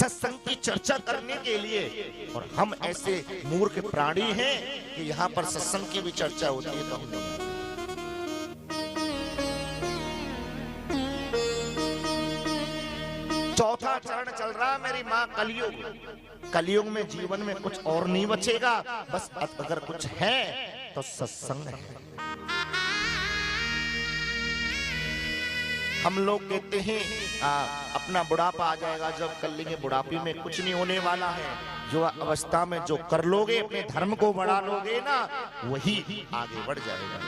सत्संग की चर्चा करने के लिए, और हम ऐसे मूर्ख प्राणी हैं कि यहाँ पर सत्संग की भी चर्चा होती है तो हम नहीं आते। चौथा चरण चल रहा है मेरी माँ कलयुग। कलयुग में जीवन में कुछ और नहीं बचेगा, बस अगर कुछ है तो सत्संग है। हम लोग कहते हैं अपना बुढ़ापा आ जाएगा जब कर लेंगे, बुढ़ापे में कुछ नहीं होने वाला है। जो अवस्था में जो कर लोगे, अपने धर्म को बढ़ा लोगे ना, वही आगे बढ़ जाएगा।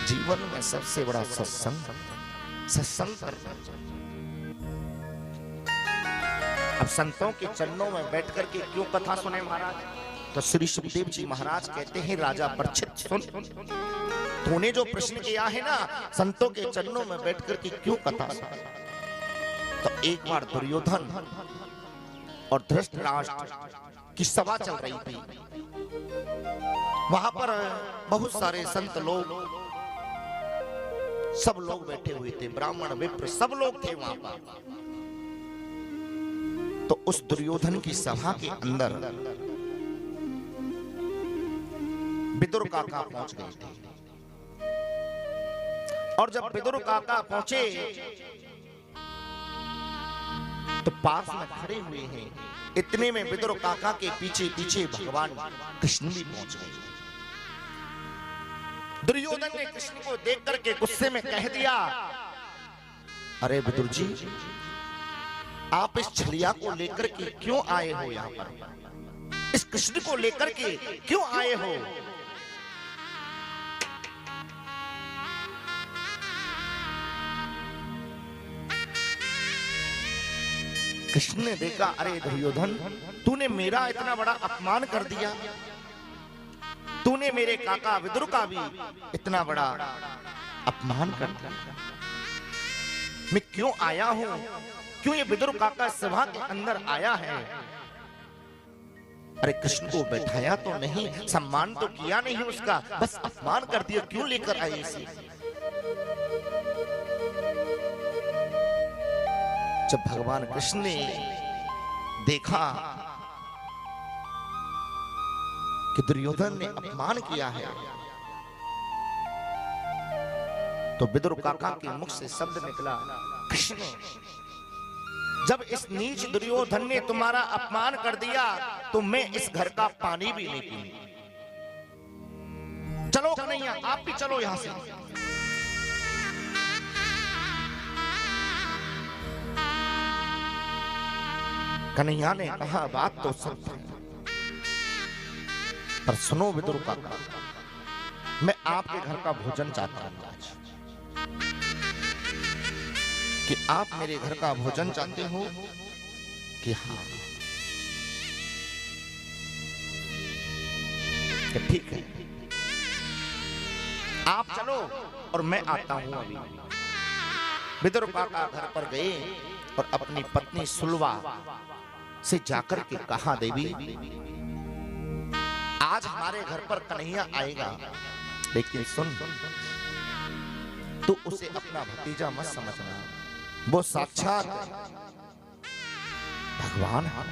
जीवन में सबसे बड़ा सत्संग, सत्संग करना चाहिए। अब संतों के चरणों में बैठ करके क्यों कथा सुने महाराज? तो श्री सुखदेव जी महाराज कहते हैं, राजा परीक्षित सुन, तूने जो प्रश्न किया है ना, संतों के चरणों में बैठ करके क्यों कथा सुने? तो एक बार दुर्योधन और धृतराष्ट्र की सभा चल रही थी। वहां पर बहुत सारे संत लोग, सब लोग बैठे हुए थे, ब्राह्मण विप्र सब लोग थे वहां पर। तो उस दुर्योधन की सभा के अंदर विदुर काका पहुंच गए थे। और जब विदुर काका पहुंचे तो पास में खड़े हुए हैं। इतने में विदुर काका के पीछे पीछे भगवान कृष्ण भी पहुंच गए। दुर्योधन ने कृष्ण को देख करके गुस्से में कह दिया, अरे विदुर जी, आप इस छलिया को लेकर के क्यों आए हो? यहाँ पर इस कृष्ण को लेकर के क्यों आए हो? कृष्ण ने देखा, अरे दुर्योधन, तूने मेरा इतना बड़ा अपमान कर दिया, तूने मेरे काका विदुर का भी इतना बड़ा अपमान कर दिया। मैं क्यों आया हूं? क्यों ये विदुर काका सभा के अंदर आया है? अरे कृष्ण को बैठाया तो नहीं, सम्मान तो किया नहीं उसका, बस अपमान कर दिया, क्यों लेकर आए इसे? जब भगवान कृष्ण ने देखा कि दुर्योधन ने अपमान किया है, तो विदुर काका के मुख से शब्द निकला, कृष्ण, जब इस नीच दुर्योधन ने तुम्हारा अपमान कर दिया तो मैं इस घर का पानी भी नहीं पीऊंगा। चलो कन्हैया, आप भी चलो यहां से। कन्हैया ने कहा, बात तो सत्य है, पर सुनो विदुर काका, मैं आपके घर का भोजन चाहता हूं आज। कि आप मेरे घर का भोजन चाहते हो? कि हाँ। कि ठीक है, आप चलो और मैं आता हूं अभी। विदुर काका घर पर गए और अपनी पत्नी सुलवा से जाकर के कहा, देवी, आज हमारे घर पर कन्हैया आएगा, लेकिन सुन, तू उसे अपना भतीजा मत समझना, वो साक्षात भगवान है।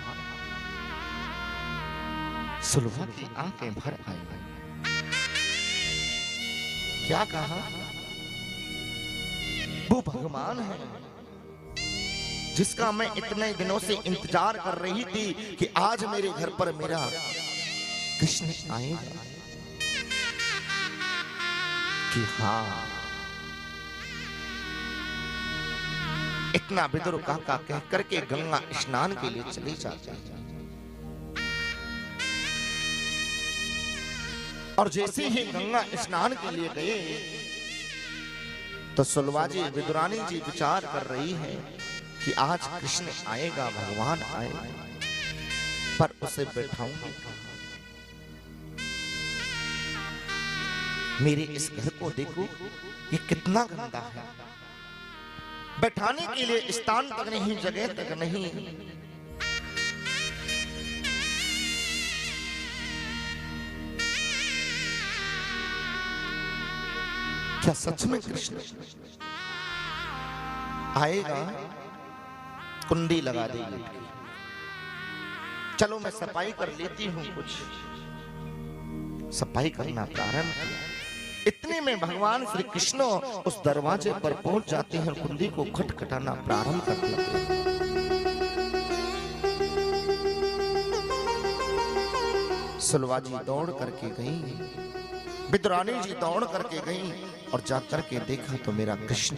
सुलभा की आंखें भर आई। क्या कहा? वो भगवान है जिसका मैं इतने दिनों से इंतजार कर रही थी कि आज मेरे घर पर मेरा कृष्ण आएगा। कि हाँ, इतना विदुर काका कह करके गंगा स्नान के लिए चले जाते हैं। और जैसे ही गंगा स्नान के लिए गए तो सुलवा जी, विदुरानी जी विचार कर रही है कि आज कृष्ण आएगा, भगवान आएगा, पर उसे बैठाऊंगी। मेरे इस घर को देखो, ये कितना गंदा है, बैठाने के लिए स्थान तक नहीं, जगह तक नहीं। क्या सच में कृष्ण आएगा? कुंडी लगा दी ईंट की। चलो मैं सफाई कर लेती हूं। कुछ सफाई करना प्रारंभ किया। इतने में भगवान श्री कृष्ण उस दरवाजे पर पहुंच जाते हैं, कुंडी को खटखटाना प्रारंभ कर देते हैं। सुलवा जी दौड़ करके गई, विदुरानी जी दौड़ करके गई और जाकर के देखा तो मेरा कृष्ण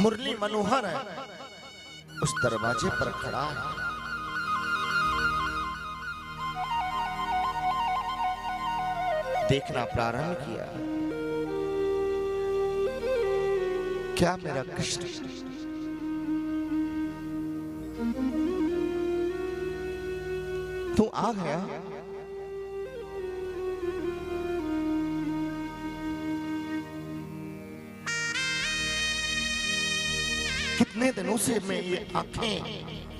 मुरली मनोहर है, उस दरवाजे पर खड़ा है। देखना प्रारंभ किया, क्या मेरा कृष्ण तू आ गया? कितने दिनों से मैं ये आंखें,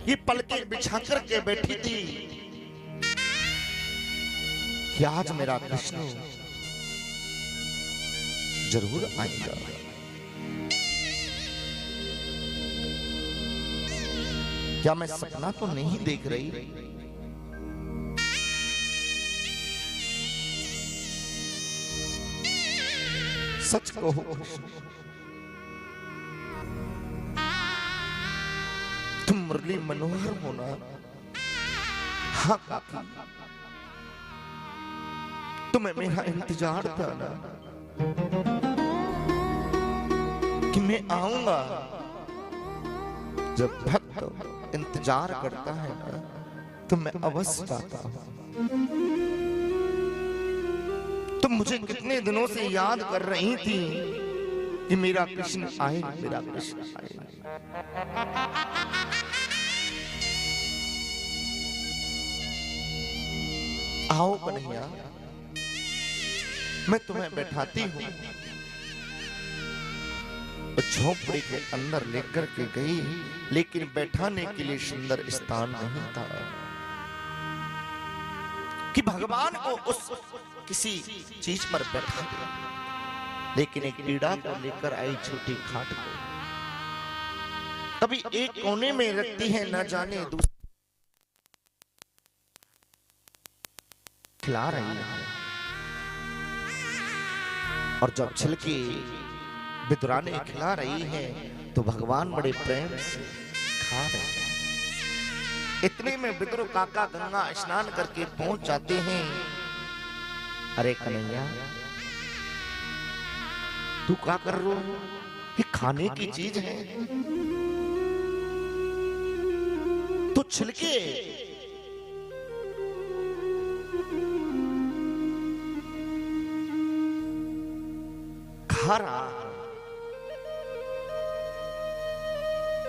ये पलकें बिछा करके बैठी थी कि आज मेरा कृष्ण जरूर आएगा। क्या मैं सपना तो नहीं देख रही? सच कहो, तुम मुरली मनोहर हो ना? हाँ काका, तुम्हें मेरा इंतजार था ना कि मैं आऊंगा। जब भक्त इंतजार करता है ना तो मैं अवश्य आता हूं। तुम मुझे कितने दिनों से याद कर रही थी कि मेरा कृष्ण आए, मेरा कृष्ण आए। आओ कन्हैया, मैं तुम्हें बैठाती हूं। झोपड़ी के अंदर लेकर के गई, लेकिन बैठाने के लिए सुंदर स्थान नहीं था कि भगवान को उस किसी चीज पर बैठा दिया, लेकिन एक कीड़ा को लेकर आई छोटी खाट को। कभी एक कोने में रखती है, न जाने दूसरे खिला रही है। और जब छिलके विदुरानी खिला रही है तो भगवान बड़े प्रेम से खा रहे हैं। इतने में विदुर काका गंगा स्नान करके पहुंच जाते हैं। अरे कन्हैया, तू क्या कर रहा है? ये खाने की चीज है, तो छिलके खा रहा है।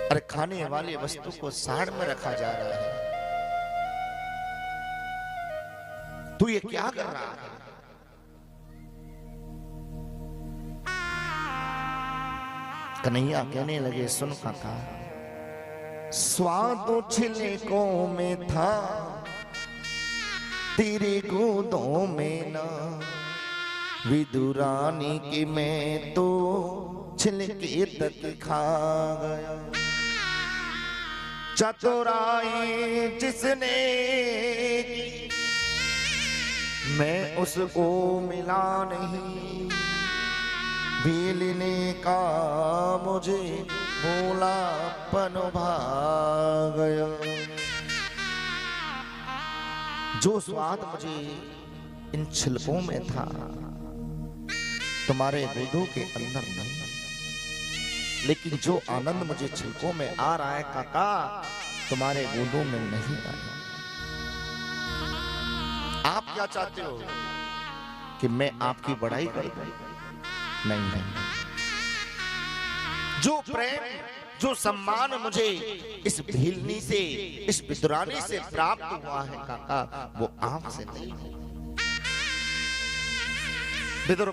अरे खाने वाली वस्तु को साड़ में रखा जा रहा है, तू ये क्या कर रहा है? कन्हैया कहने लगे, सुन काका, स्वाद छिलकों में था, तेरे गोदों में ना। विदुरानी की मैं तो छिलके तक खा गया। चतुराई जिसने की मैं उसको मिला नहीं। भीलने का मुझे भोलापन भाग गया। जो स्वाद मुझे इन छिलकों में था, तुम्हारे गोदों के अंदर नहीं। लेकिन जो आनंद मुझे छिलकों में आ रहा है काका, तुम्हारे गोदों में नहीं आया। आप क्या चाहते हो कि मैं आपकी बड़ाई कर दूं? नहीं नहीं, जो प्रेम, जो सम्मान मुझे इस भीलनी से, इस विदुरानी से प्राप्त हुआ है काका, वो आंख से नहीं। विदुर